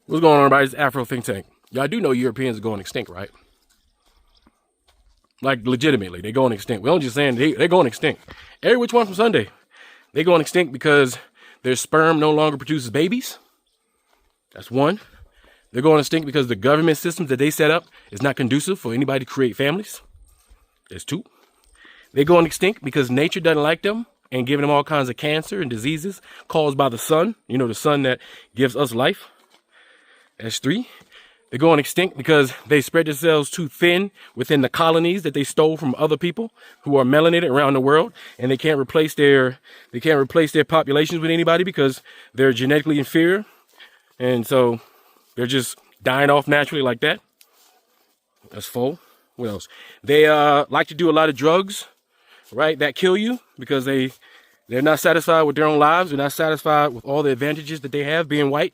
What's going on, everybody? It's Afro Think Tank. Y'all do know Europeans are going extinct, right? Like, legitimately, they're going extinct. We don't just saying they're going extinct. Every which one from Sunday. They're going extinct because their sperm no longer produces babies. That's one. They're going extinct because the government systems that they set up is not conducive for anybody to create families. There's two. They're going extinct because nature doesn't like them and giving them all kinds of cancer and diseases caused by the sun. You know, the sun that gives us life. That's three. They're going extinct because they spread themselves too thin within the colonies that they stole from other people who are melanated around the world, and they can't replace their populations with anybody because they're genetically inferior, and so they're just dying off naturally like that. That's four. What else? They like to do a lot of drugs, right? That kill you because they're not satisfied with their own lives. They're not satisfied with all the advantages that they have being white.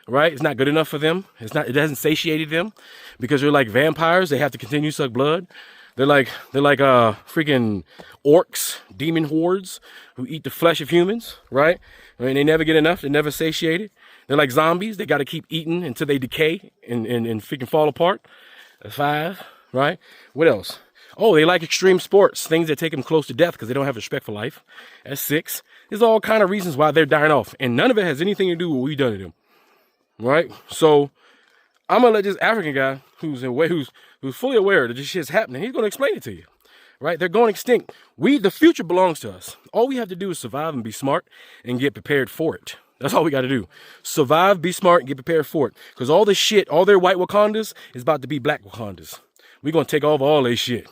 Right? It's not good enough for them. It hasn't satiated them because they're like vampires. They have to continue to suck blood. They're like freaking orcs, demon hordes who eat the flesh of humans, right? I mean, they never get enough. They're never satiated. They're like zombies. They got to keep eating until they decay and freaking fall apart. That's five, right? What else? Oh, they like extreme sports, things that take them close to death because they don't have respect for life. That's six. There's all kind of reasons why they're dying off, and none of it has anything to do with what we've done to them. Right, so I'm gonna let this African guy who's fully aware that this shit's happening. He's gonna explain it to you. Right, they're going extinct. The future belongs to us. All we have to do is survive and be smart and get prepared for it. That's all we got to do. Survive, be smart, and get prepared for it. Because all this shit, all their white Wakandas is about to be black Wakandas. We're gonna take over all this shit.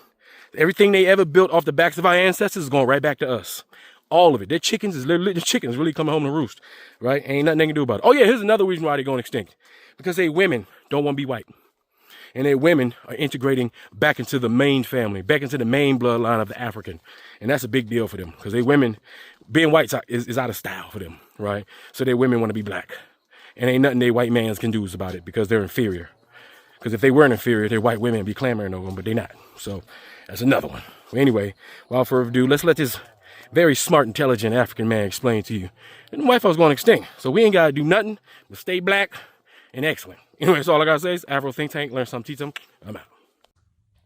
Everything they ever built off the backs of our ancestors is going right back to us. All of it. Their chickens really coming home to roost, right? Ain't nothing they can do about it. Oh yeah, here's another reason why they're going extinct. Because they women don't want to be white. And their women are integrating back into the main family, back into the main bloodline of the African. And that's a big deal for them. Because they women, being white is out of style for them, right? So their women want to be black. And ain't nothing they white mans can do about it because they're inferior. Because if they weren't inferior, their white women would be clamoring over them, but they're not. So that's another one. Well, anyway, without further ado, let's let this very smart, intelligent African man explain to you. And the white folks going extinct. So we ain't got to do nothing but stay black and excellent. Anyway, that's all I got to say is Afro Think Tank. Learn something, teach them. I'm out.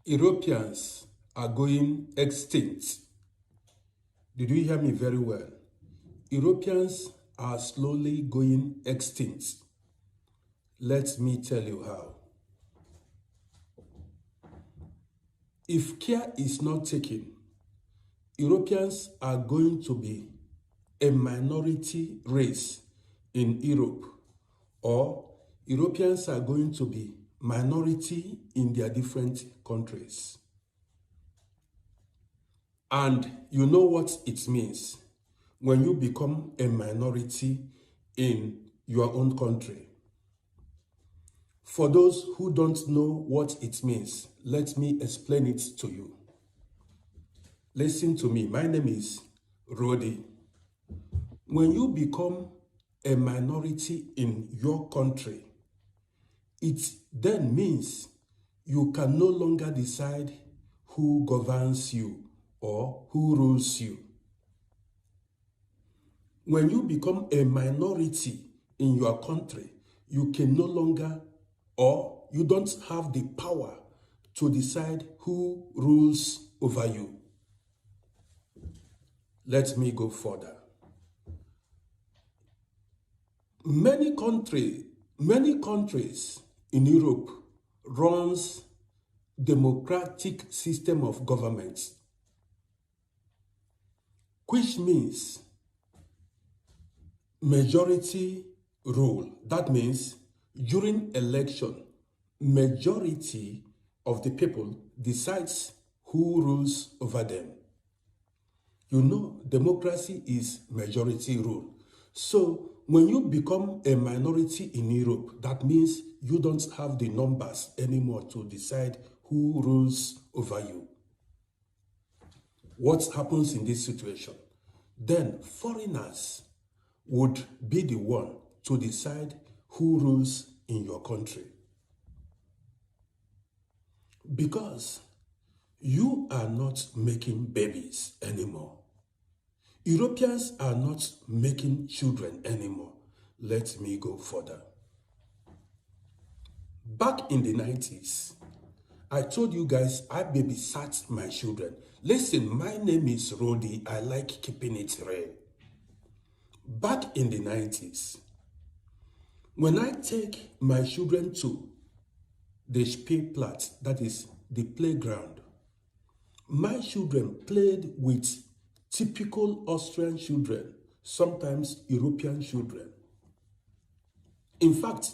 Europeans are going extinct. Did you hear me very well? Europeans are slowly going extinct. Let me tell you how. If care is not taken, Europeans are going to be a minority race in Europe, or Europeans are going to be minority in their different countries. And you know what it means when you become a minority in your own country. For those who don't know what it means, let me explain it to you. Listen to me. My name is Rodi. When you become a minority in your country, it then means you can no longer decide who governs you or who rules you. When you become a minority in your country, you can no longer, or you don't have the power to decide who rules over you. Let me go further. Many countries in Europe runs democratic system of government, which means majority rule. That means during election, majority of the people decides who rules over them. You know, democracy is majority rule. So when you become a minority in Europe, that means you don't have the numbers anymore to decide who rules over you. What happens in this situation? Then foreigners would be the one to decide who rules in your country. Because you are not making babies anymore. Europeans are not making children anymore. Let me go further. Back in the 90s, I told you guys I babysat my children. Listen, my name is Rody. I like keeping it real. Back in the 90s, when I take my children to the Spielplatz, that is the playground, my children played with typical Austrian children, sometimes European children. In fact,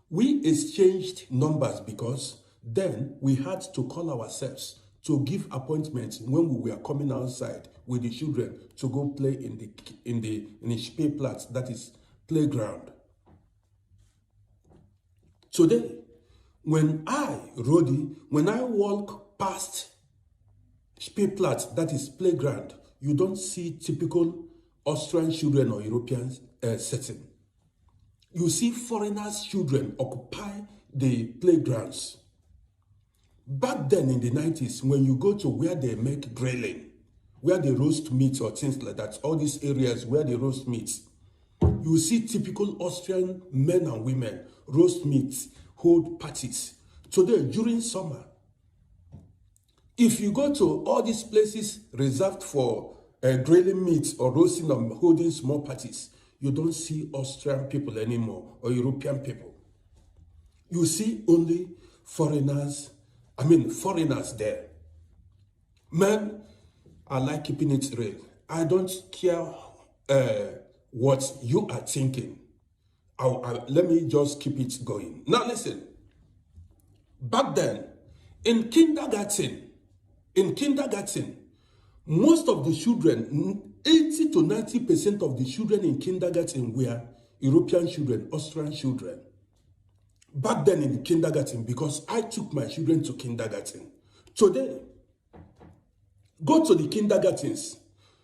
we exchanged numbers because then we had to call ourselves to give appointments when we were coming outside with the children to go play in the Spielplatz, that is playground. Today, when I walk past Spielplatz, that is playground, you don't see typical Austrian children or European setting. You see foreigners' children occupy the playgrounds. Back then in the 90s, when you go to where they make grilling, where they roast meat or things like that, all these areas where they roast meat, you see typical Austrian men and women roast meat, hold parties. Today, during summer, if you go to all these places reserved for grilling meat or roasting or holding small parties, you don't see Austrian people anymore or European people. You see only foreigners there. Man, I like keeping it real. I don't care what you are thinking. Let me just keep it going. Now listen, back then, in kindergarten, most of the children, 80 to 90% of the children in kindergarten were European children, Austrian children. Back then in the kindergarten, because I took my children to kindergarten. Today, go to the kindergartens.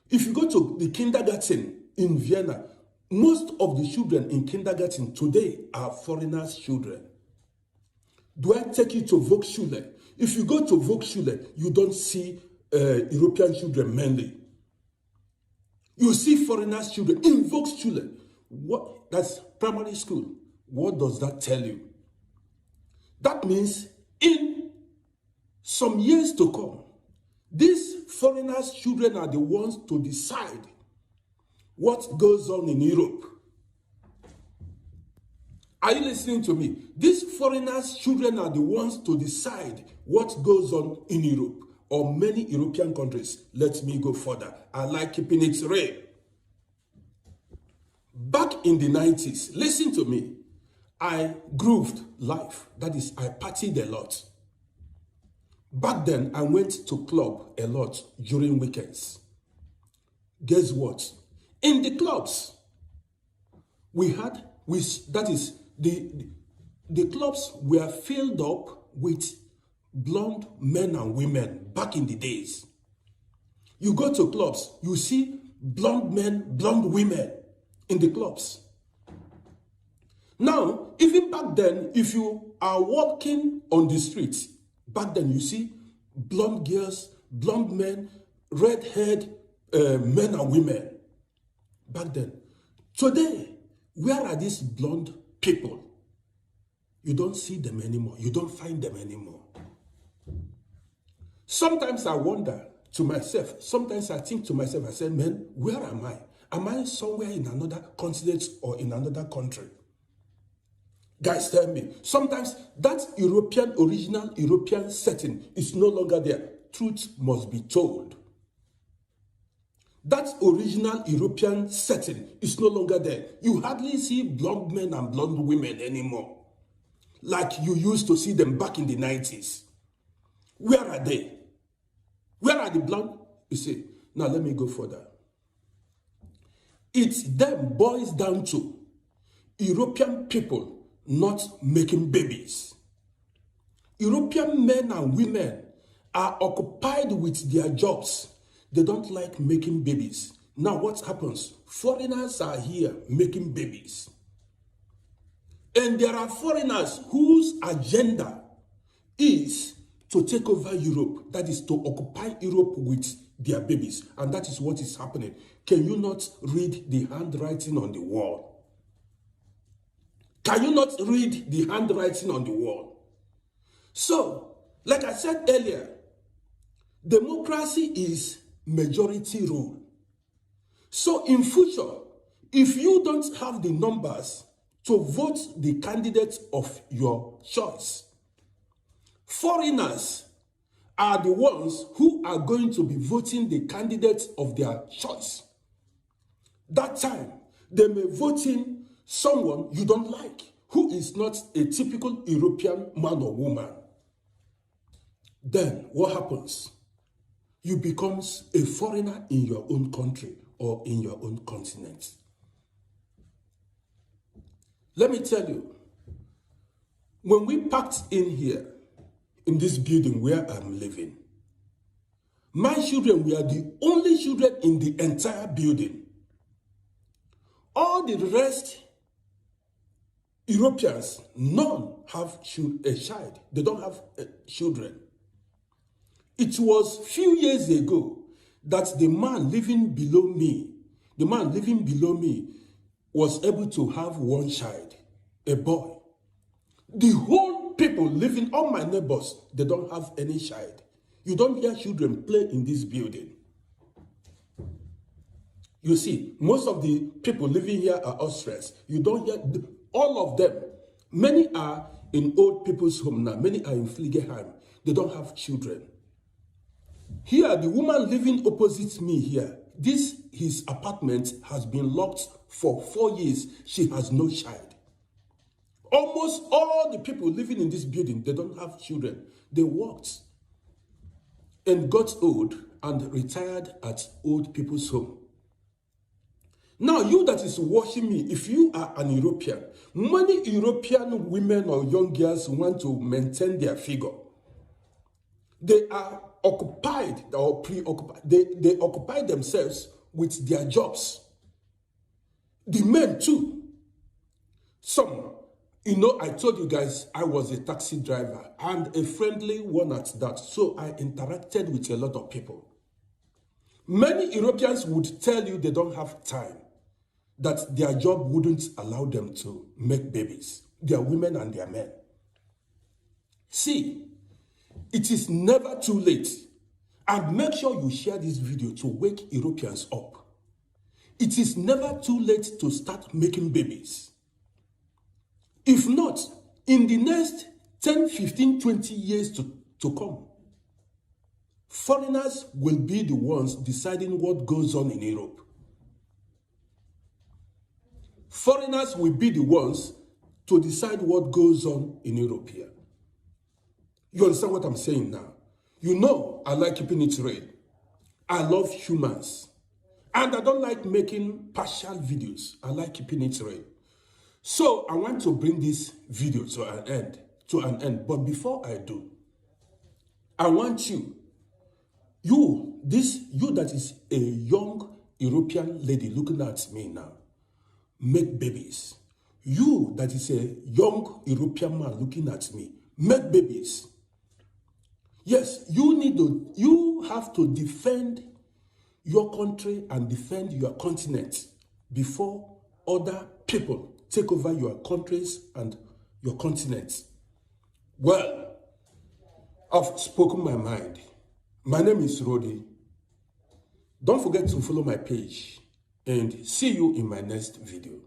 If you go to the kindergarten in Vienna, most of the children in kindergarten today are foreigners' children. Do I take you to Volksschule? If you go to Volksschule, you don't see European children mainly. You see foreigners' children in Volksschule. What? That's primary school. What does that tell you? That means in some years to come, these foreigners' children are the ones to decide what goes on in Europe. Are you listening to me? These foreigners' children are the ones to decide what goes on in Europe or many European countries. Let me go further. I like keeping it real. Back in the 90s, listen to me, I grooved life. That is, I partied a lot. Back then, I went to club a lot during weekends. Guess what? In the clubs, the clubs were filled up with blonde men and women back in the days. You go to clubs, you see blonde men, blonde women in the clubs. Now, even back then, if you are walking on the streets, back then you see blonde girls, blonde men, red-haired men and women. Back then. Today, where are these blonde people? You don't see them anymore. You don't find them anymore. Sometimes I wonder to myself, sometimes I think to myself, I say, man, where am I? Am I somewhere in another continent or in another country? Guys, tell me. Sometimes that original European setting is no longer there. Truth must be told. That original European setting is no longer there. You hardly see blonde men and blonde women anymore, like you used to see them back in the 90s. Where are they? Where are the blonde? You see, now let me go further. It then boils down to European people not making babies. European men and women are occupied with their jobs. They don't like making babies. Now what happens? Foreigners are here making babies. And there are foreigners whose agenda is to take over Europe. That is to occupy Europe with their babies. And that is what is happening. Can you not read the handwriting on the wall? Can you not read the handwriting on the wall? So, like I said earlier, democracy is majority rule. So in future, if you don't have the numbers to vote the candidates of your choice, foreigners are the ones who are going to be voting the candidates of their choice. That time, they may vote in someone you don't like, who is not a typical European man or woman. Then what happens? You become a foreigner in your own country or in your own continent. Let me tell you, when we packed in here, in this building where I'm living, my children were the only children in the entire building. All the rest Europeans, none have a child. They don't have children. It was few years ago that the man living below me was able to have one child, a boy. The whole people living, all my neighbors, they don't have any child. You don't hear children play in this building. You see, most of the people living here are Austrians. You don't hear, all of them. Many are in old people's home now. Many are in Fliegeheim. They don't have children. Here, the woman living opposite me here, his apartment has been locked for 4 years. She has no child. Almost all the people living in this building, they don't have children. They worked and got old and retired at old people's home. Now, you that is watching me, if you are an European, many European women or young girls want to maintain their figure. They are occupied or preoccupied. They occupy themselves with their jobs. The men too. Some, I told you guys I was a taxi driver and a friendly one at that. So I interacted with a lot of people. Many Europeans would tell you they don't have time, that their job wouldn't allow them to make babies. They are women and they are men. See, it is never too late. And make sure you share this video to wake Europeans up. It is never too late to start making babies. If not, in the next 10, 15, 20 years to come, foreigners will be the ones deciding what goes on in Europe. Foreigners will be the ones to decide what goes on in Europe here. You understand what I'm saying now? You know I like keeping it real. I love humans. And I don't like making partial videos. I like keeping it real. So I want to bring this video to an end. But before I do, I want you that is a young European lady looking at me now, make babies. You that is a young European man looking at me, make babies. Yes, you have to defend your country and defend your continent before other people take over your countries and your continents. Well, I've spoken my mind. My name is Rody. Don't forget to follow my page and see you in my next video.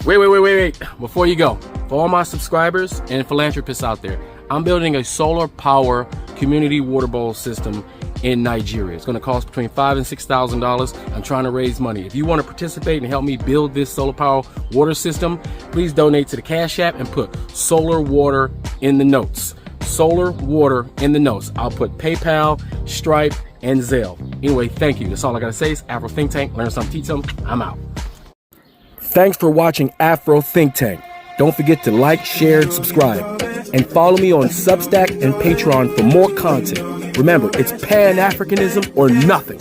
Wait. Before you go, for all my subscribers and philanthropists out there, I'm building a solar power community water bowl system in Nigeria. It's going to cost between $5,000 and $6,000. I'm trying to raise money. If you want to participate and help me build this solar power water system, please donate to the Cash App and put solar water in the notes. Solar water in the notes. I'll put PayPal, Stripe, and Zelle. Anyway, thank you. That's all I got to say. It's Afro Think Tank. Learn something, teach something. I'm out. Thanks for watching Afro Think Tank. Don't forget to like, share, and subscribe. And follow me on Substack and Patreon for more content. Remember, it's Pan-Africanism or nothing.